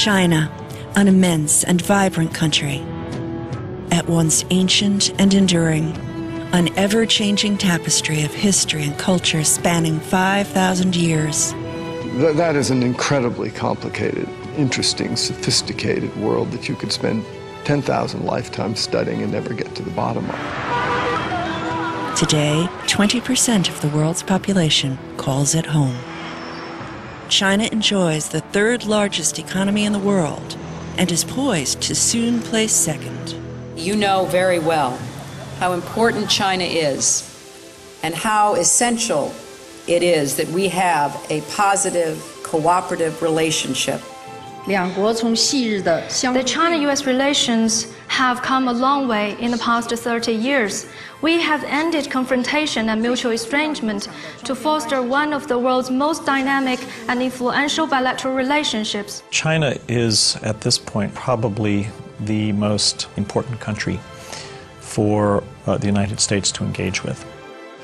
China, an immense and vibrant country, at once ancient and enduring, an ever-changing tapestry of history and culture spanning 5,000 years. That is an incredibly complicated, interesting, sophisticated world that you could spend 10,000 lifetimes studying and never get to the bottom of. Today, 20% of the world's population calls it home. China enjoys the third largest economy in the world and is poised to soon place second. You know very well how important China is and how essential it is that we have a positive, cooperative relationship. The China-US relations have come a long way in the past 30 years. We have ended confrontation and mutual estrangement to foster one of the world's most dynamic and influential bilateral relationships. China is, at this point, probably the most important country for the United States to engage with.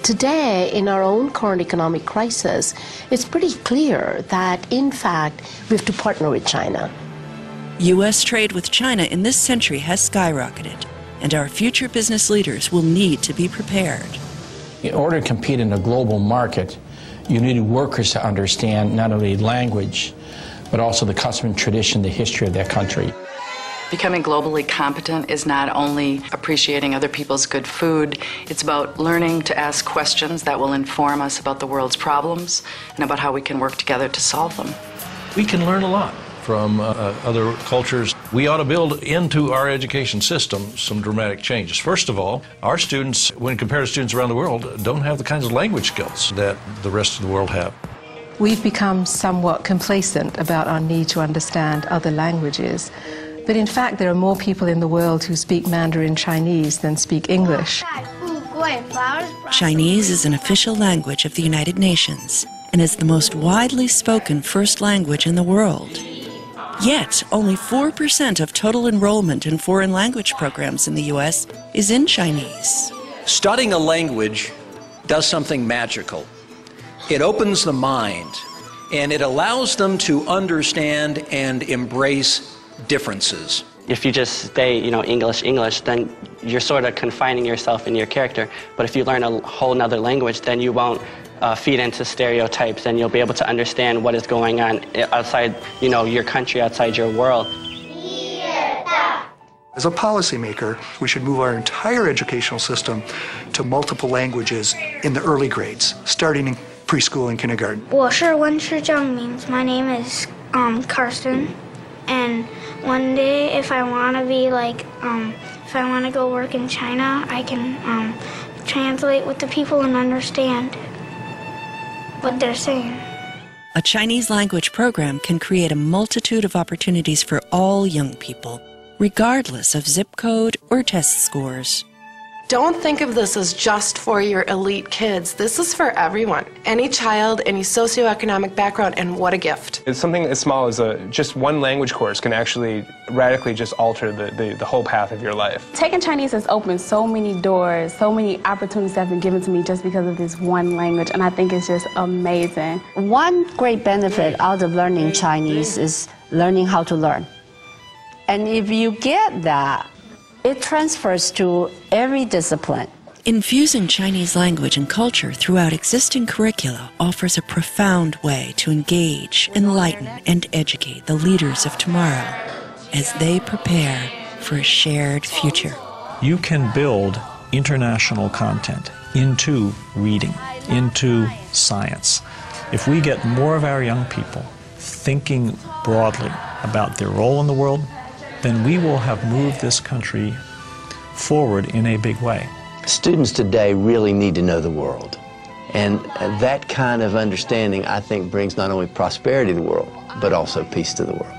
Today, in our own current economic crisis, it's pretty clear that, in fact, we have to partner with China. U.S. trade with China in this century has skyrocketed, and our future business leaders will need to be prepared. In order to compete in a global market, you need workers to understand not only language, but also the custom and tradition, the history of that country. Becoming globally competent is not only appreciating other people's good food, it's about learning to ask questions that will inform us about the world's problems and about how we can work together to solve them. We can learn a lot from other cultures. We ought to build into our education system some dramatic changes. First of all, our students, when compared to students around the world, don't have the kinds of language skills that the rest of the world have. We've become somewhat complacent about our need to understand other languages. But in fact, there are more people in the world who speak Mandarin Chinese than speak English. Chinese is an official language of the United Nations and is the most widely spoken first language in the world. Yet, only 4% of total enrollment in foreign language programs in the U.S. is in Chinese. Studying a language does something magical. It opens the mind, and it allows them to understand and embrace differences. If you just stay, English, then you're sort of confining yourself in your character. But if you learn a whole nother language, then you won't feed into stereotypes, and you'll be able to understand what is going on outside, your country, outside your world. As a policymaker, we should move our entire educational system to multiple languages in the early grades, starting in preschool and kindergarten. 我是温氏正明. My name is Karsten. And one day, if I want to be if I want to go work in China, I can translate with the people and understand what they're saying. A Chinese language program can create a multitude of opportunities for all young people, regardless of zip code or test scores. Don't think of this as just for your elite kids. This is for everyone. Any child, any socioeconomic background, and what a gift. It's something as small as just one language course can actually radically just alter the whole path of your life. Taking Chinese has opened so many doors, so many opportunities have been given to me just because of this one language, and I think it's just amazing. One great benefit out of learning Chinese is learning how to learn. And if you get that, it transfers to every discipline. Infusing Chinese language and culture throughout existing curricula offers a profound way to engage, enlighten, and educate the leaders of tomorrow as they prepare for a shared future. You can build international content into reading, into science. If we get more of our young people thinking broadly about their role in the world, then we will have moved this country forward in a big way. Students today really need to know the world. And that kind of understanding, I think, brings not only prosperity to the world, but also peace to the world.